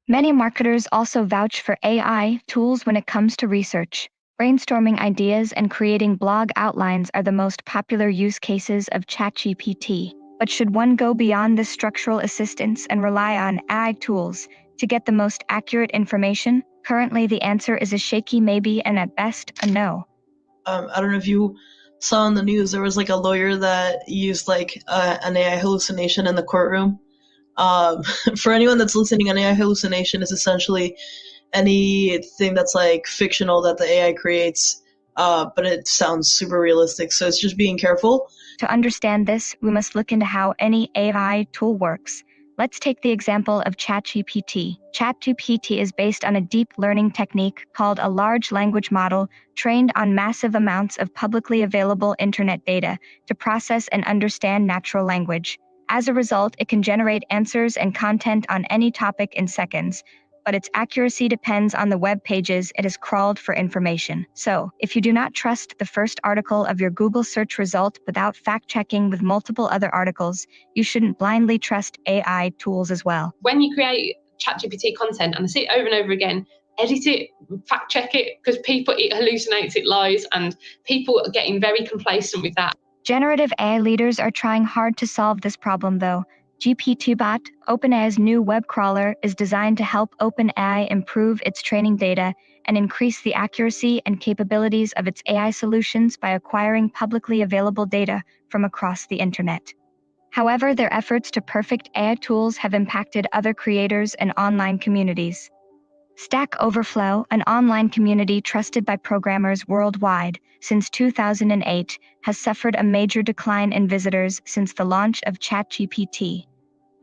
Many marketers also vouch for AI tools when it comes to research. Brainstorming ideas and creating blog outlines are the most popular use cases of ChatGPT. But should one go beyond this structural assistance and rely on AI tools to get the most accurate information? Currently, the answer is a shaky maybe and at best a no. I don't know if you saw in the news, there was like a lawyer that used like an AI hallucination in the courtroom. For anyone that's listening, an AI hallucination is essentially anything that's like fictional that the AI creates, but it sounds super realistic. So it's just being careful. To understand this, we must look into how any AI tool works. Let's take the example of ChatGPT. ChatGPT is based on a deep learning technique called a large language model trained on massive amounts of publicly available internet data to process and understand natural language. As a result, it can generate answers and content on any topic in seconds, but its accuracy depends on the web pages it has crawled for information. So, if you do not trust the first article of your Google search result without fact-checking with multiple other articles, you shouldn't blindly trust AI tools as well. When you create ChatGPT content, and I see it over and over again, edit it, fact check it, because it hallucinates, it lies, and people are getting very complacent with that. Generative AI leaders are trying hard to solve this problem though. GPT-Bot, OpenAI's new web crawler, is designed to help OpenAI improve its training data and increase the accuracy and capabilities of its AI solutions by acquiring publicly available data from across the internet. However, their efforts to perfect AI tools have impacted other creators and online communities. Stack Overflow, an online community trusted by programmers worldwide since 2008, has suffered a major decline in visitors since the launch of ChatGPT.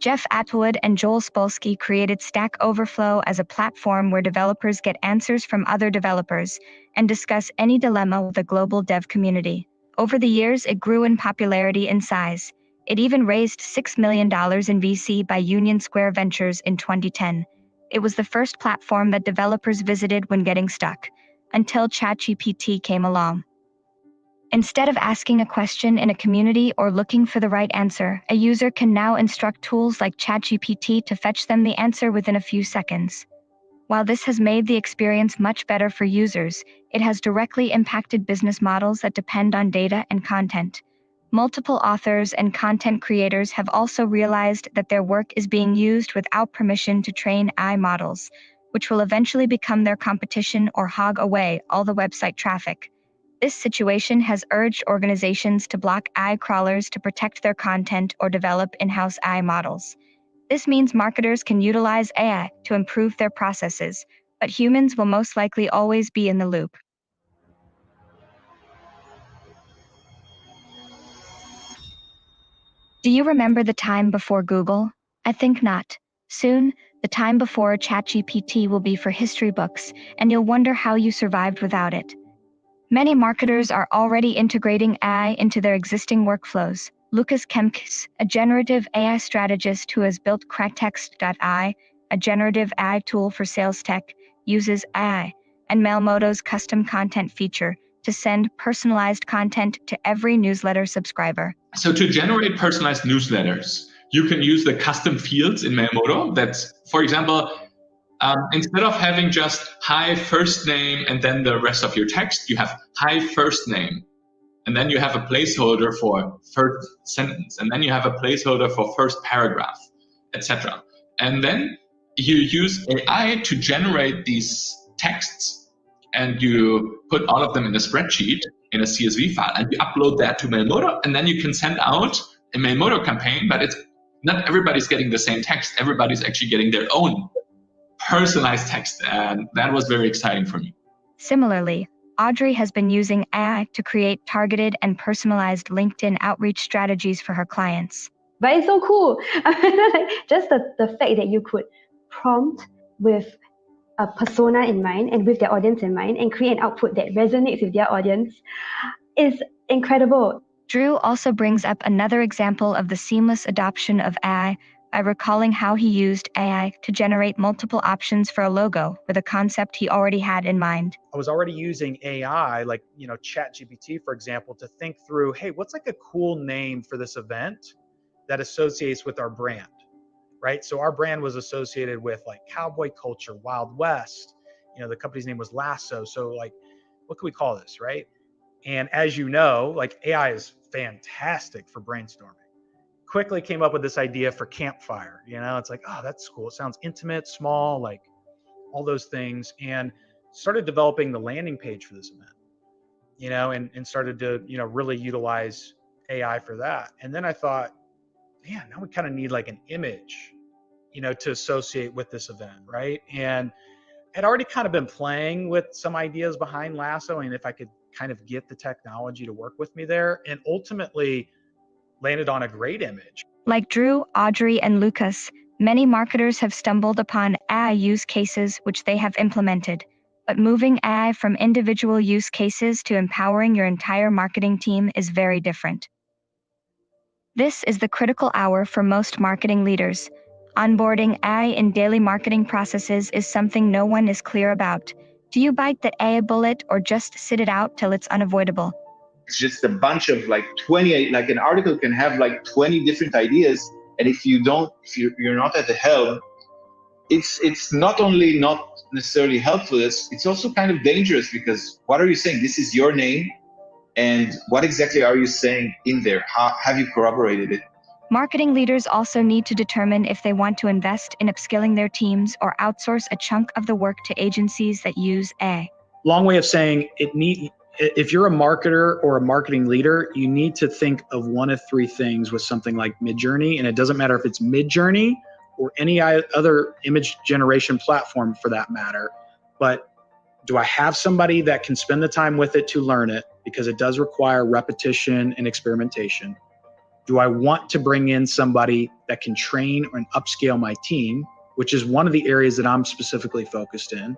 Jeff Atwood and Joel Spolsky created Stack Overflow as a platform where developers get answers from other developers and discuss any dilemma with the global dev community. Over the years, it grew in popularity and size. It even raised $6 million in VC by Union Square Ventures in 2010. It was the first platform that developers visited when getting stuck, until ChatGPT came along. Instead of asking a question in a community or looking for the right answer, a user can now instruct tools like ChatGPT to fetch them the answer within a few seconds. While this has made the experience much better for users, it has directly impacted business models that depend on data and content. Multiple authors and content creators have also realized that their work is being used without permission to train AI models, which will eventually become their competition or hog away all the website traffic. This situation has urged organizations to block AI crawlers to protect their content or develop in-house AI models. This means marketers can utilize AI to improve their processes, but humans will most likely always be in the loop. Do you remember the time before Google? I think not. Soon, the time before ChatGPT will be for history books, and you'll wonder how you survived without it. Many marketers are already integrating AI into their existing workflows. Lucas Kemkes, a generative AI strategist who has built Cracktext.ai, a generative AI tool for sales tech, uses AI and Mailmoto's custom content feature to send personalized content to every newsletter subscriber. So to generate personalized newsletters, you can use the custom fields in Mailmoto. That's, for example, instead of having just hi first name and then the rest of your text, you have hi first name. And then you have a placeholder for first sentence. And then you have a placeholder for first paragraph, etc. And then you use AI to generate these texts, and you put all of them in a spreadsheet, in a CSV file, and you upload that to Mailmoto, and then you can send out a Mailmoto campaign, but it's not everybody's getting the same text. Everybody's actually getting their own personalized text, and that was very exciting for me. Similarly, Audrey has been using AI to create targeted and personalized LinkedIn outreach strategies for her clients. But it's so cool. Just the fact that you could prompt with a persona in mind and with their audience in mind and create an output that resonates with their audience is incredible. Drew also brings up another example of the seamless adoption of AI by recalling how he used AI to generate multiple options for a logo with a concept he already had in mind. I was already using AI, like, ChatGPT, for example, to think through, hey, what's like a cool name for this event that associates with our brand, right? So our brand was associated with like cowboy culture, Wild West. The company's name was Lasso. So like, what can we call this, right? And as you know, like AI is fantastic for brainstorming. Quickly came up with this idea for campfire. It's like, oh, that's cool. It sounds intimate, small, like all those things. And started developing the landing page for this event, and started to, really utilize AI for that. And then I thought, man, now we kind of need like an image, to associate with this event, right? And I'd already kind of been playing with some ideas behind Lasso, and if I could kind of get the technology to work with me there, and ultimately landed on a great image. Like Drew, Audrey, and Lucas, many marketers have stumbled upon AI use cases which they have implemented. But moving AI from individual use cases to empowering your entire marketing team is very different. This is the critical hour for most marketing leaders. Onboarding AI in daily marketing processes is something no one is clear about. Do you bite the AI bullet or just sit it out till it's unavoidable? It's just a bunch of like 28, like an article can have like 20 different ideas. And if you're not at the helm, it's not only not necessarily helpful, it's also kind of dangerous, because what are you saying? This is your name. And what exactly are you saying in there? How have you corroborated it? Marketing leaders also need to determine if they want to invest in upskilling their teams or outsource a chunk of the work to agencies that use AI. Long way of saying if you're a marketer or a marketing leader, you need to think of one of three things with something like Midjourney, and it doesn't matter if it's Midjourney or any other image generation platform for that matter. But do I have somebody that can spend the time with it to learn it, because it does require repetition and experimentation? Do I want to bring in somebody that can train and upscale my team, which is one of the areas that I'm specifically focused in?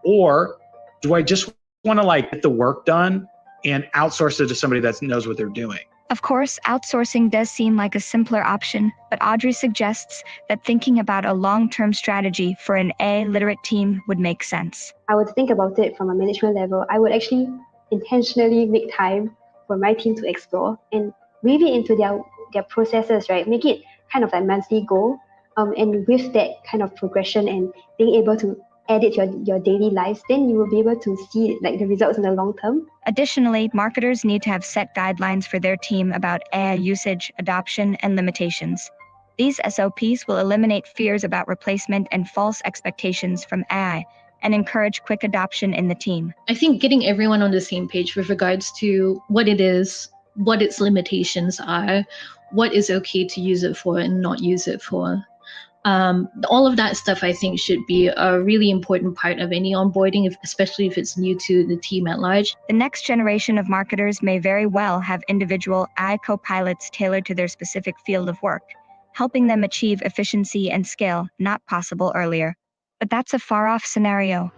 Or do I just want to get the work done and outsource it to somebody that knows what they're doing? Of course, outsourcing does seem like a simpler option, but Audrey suggests that thinking about a long-term strategy for an AI-literate team would make sense. I would think about it from a management level. I would actually intentionally make time for my team to explore and weave it into their processes, right? Make it kind of like monthly goal. And with that kind of progression and being able to edit your daily lives, then you will be able to see the results in the long term. Additionally, marketers need to have set guidelines for their team about AI usage, adoption, and limitations. These SOPs will eliminate fears about replacement and false expectations from AI and encourage quick adoption in the team. I think getting everyone on the same page with regards to what it is, what its limitations are, what is okay to use it for and not use it for. All of that stuff, I think, should be a really important part of any onboarding, especially if it's new to the team at large. The next generation of marketers may very well have individual AI co-pilots tailored to their specific field of work, helping them achieve efficiency and scale not possible earlier. But that's a far-off scenario.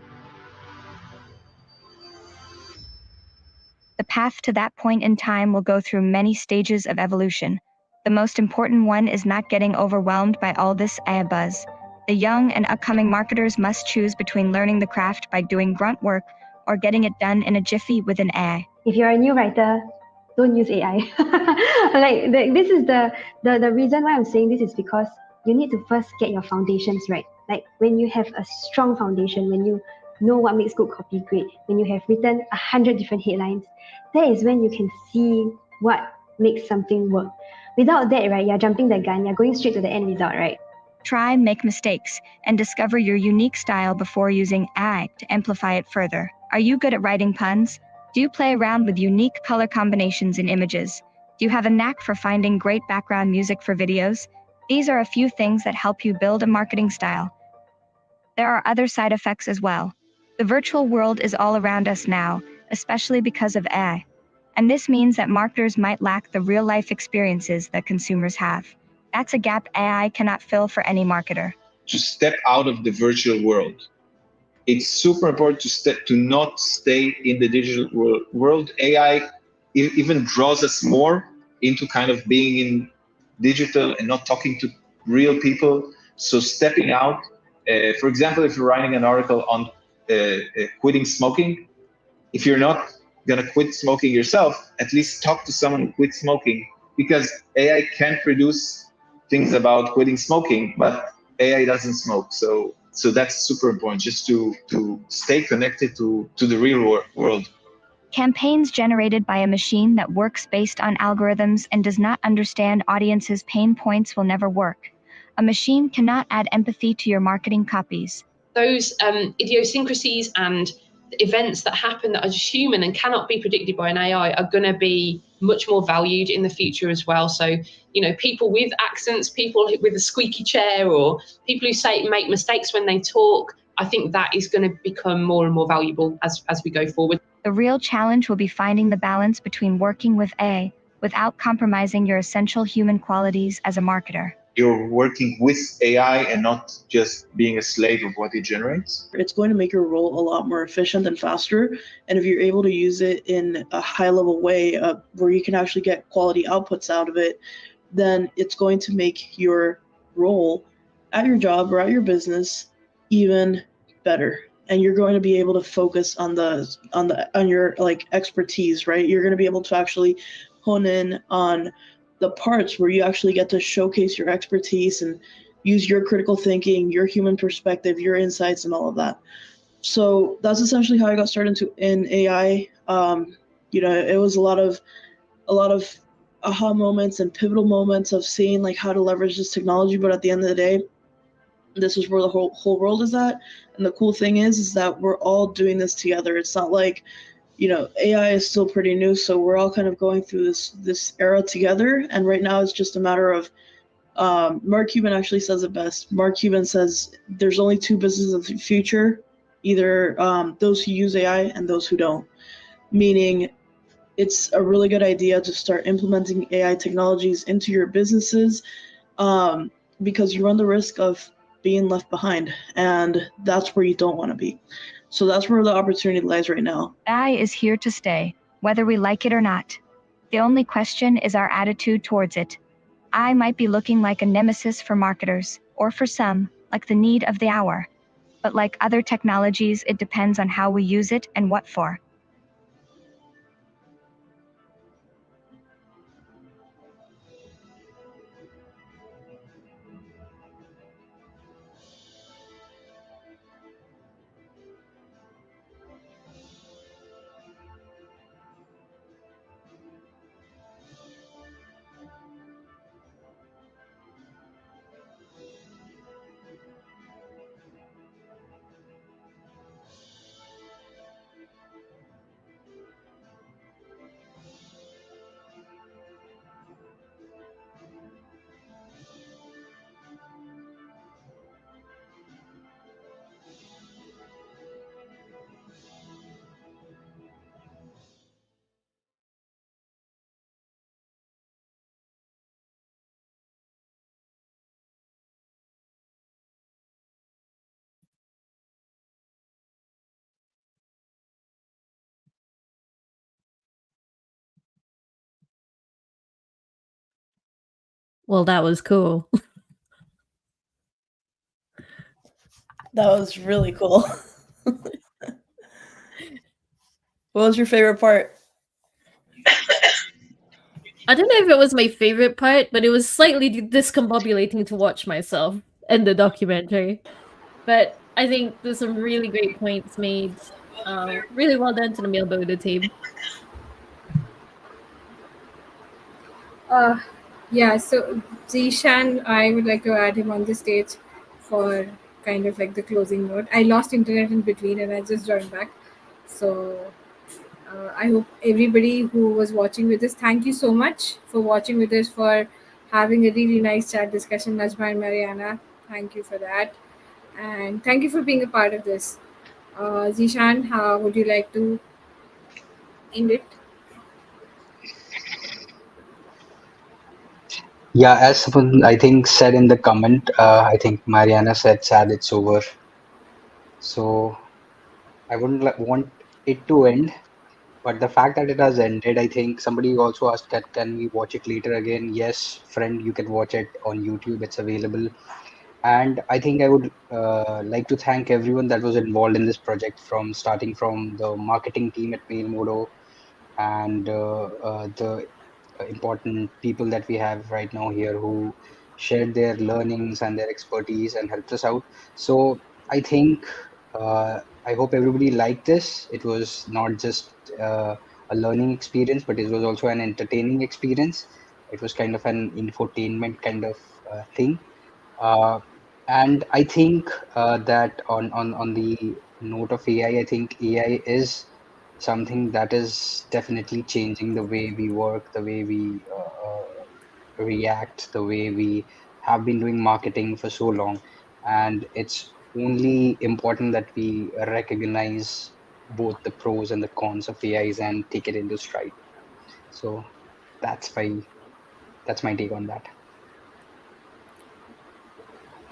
The path to that point in time will go through many stages of evolution. The most important one is not getting overwhelmed by all this AI buzz. The young and upcoming marketers must choose between learning the craft by doing grunt work or getting it done in a jiffy with an AI. If you're a new writer, don't use AI. This is the reason why I'm saying this is because you need to first get your foundations right. When you have a strong foundation, when you know what makes good copy great, when you have written 100 different headlines, that is when you can see what makes something work. Without that, right, you're jumping the gun, you're going straight to the end result, right? Try, make mistakes, and discover your unique style before using AI to amplify it further. Are you good at writing puns? Do you play around with unique color combinations in images? Do you have a knack for finding great background music for videos? These are a few things that help you build a marketing style. There are other side effects as well. The virtual world is all around us now, especially because of AI. And this means that marketers might lack the real-life experiences that consumers have. That's a gap AI cannot fill for any marketer. To step out of the virtual world. It's super important to not stay in the digital world. AI even draws us more into kind of being in digital and not talking to real people. So stepping out, for example, if you're writing an article on quitting smoking, if you're not going to quit smoking yourself, at least talk to someone who quit smoking, because AI can produce things about quitting smoking, but AI doesn't smoke. So that's super important, just to stay connected to the real world. Campaigns generated by a machine that works based on algorithms and does not understand audiences' pain points will never work. A machine cannot add empathy to your marketing copies. Those idiosyncrasies and events that happen that are just human and cannot be predicted by an AI are going to be much more valued in the future as well. So, people with accents, people with a squeaky chair, or people who make mistakes when they talk, I think that is going to become more and more valuable as we go forward. The real challenge will be finding the balance between working with AI without compromising your essential human qualities as a marketer. You're working with AI and not just being a slave of what it generates. It's going to make your role a lot more efficient and faster. And if you're able to use it in a high level way where you can actually get quality outputs out of it, then it's going to make your role at your job or at your business even better. And you're going to be able to focus on your expertise, right? You're going to be able to actually hone in on the parts where you actually get to showcase your expertise and use your critical thinking, your human perspective, your insights, and all of that. So that's essentially how I got started in AI. It was a lot of aha moments and pivotal moments of seeing like how to leverage this technology. But at the end of the day, this is where the whole world is at. And the cool thing is that we're all doing this together. It's not like, you know, AI is still pretty new, so we're all kind of going through this era together. And right now, it's just a matter of Mark Cuban actually says it best. Mark Cuban says there's only two businesses of the future, either those who use AI and those who don't. Meaning, it's a really good idea to start implementing AI technologies into your businesses because you run the risk of being left behind, and that's where you don't want to be. So that's where the opportunity lies right now. AI is here to stay, whether we like it or not. The only question is our attitude towards it. AI might be looking like a nemesis for marketers, or for some, like the need of the hour. But like other technologies, it depends on how we use it and what for. Well, that was cool. That was really cool. What was your favorite part? I don't know if it was my favorite part, but it was slightly discombobulating to watch myself in the documentary. But I think there's some really great points made. Really well done to the Mailboda team. Yeah, so Zishan, I would like to add him on the stage for kind of like the closing note. I lost internet in between and I just joined back. So I hope everybody who was watching with us, thank you so much for watching with us, for having a really nice chat discussion, Najma and Mariana. Thank you for that. And thank you for being a part of this. Zishan, how would you like to end it? Yeah, as someone I think said in the comment, I think Mariana said, "Sad it's over." So I wouldn't want it to end, but the fact that it has ended, I think somebody also asked that can we watch it later again? Yes, friend, you can watch it on YouTube. It's available. And I think I would like to thank everyone that was involved in this project, from starting from the marketing team at Mailmodo and the important people that we have right now here who shared their learnings and their expertise and helped us out. So I think I hope everybody liked this. It was not just a learning experience, but it was also an entertaining experience. It was kind of an infotainment kind of thing. Uh, and I think that on the note of AI, I think AI is something that is definitely changing the way we work, the way we react, the way we have been doing marketing for so long. And it's only important that we recognize both the pros and the cons of AIs and take it into stride. So that's my that's my take on that.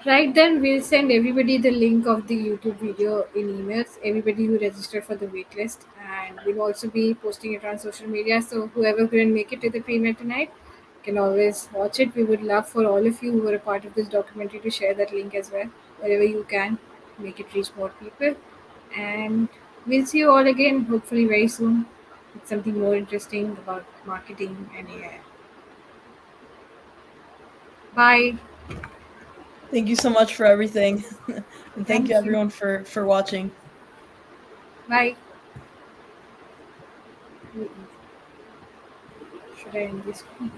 Right, then we'll send everybody the link of the YouTube video in emails, everybody who registered for the waitlist, and we'll also be posting it on social media. So whoever couldn't make it to the premiere tonight can always watch it. We would love for all of you who were a part of this documentary to share that link as well, wherever you can, make it reach more people. And we'll see you all again, hopefully very soon, with something more interesting about marketing and AI. Bye. Thank you so much for everything. And thank you Thank you. everyone for watching. Bye. should I end this call?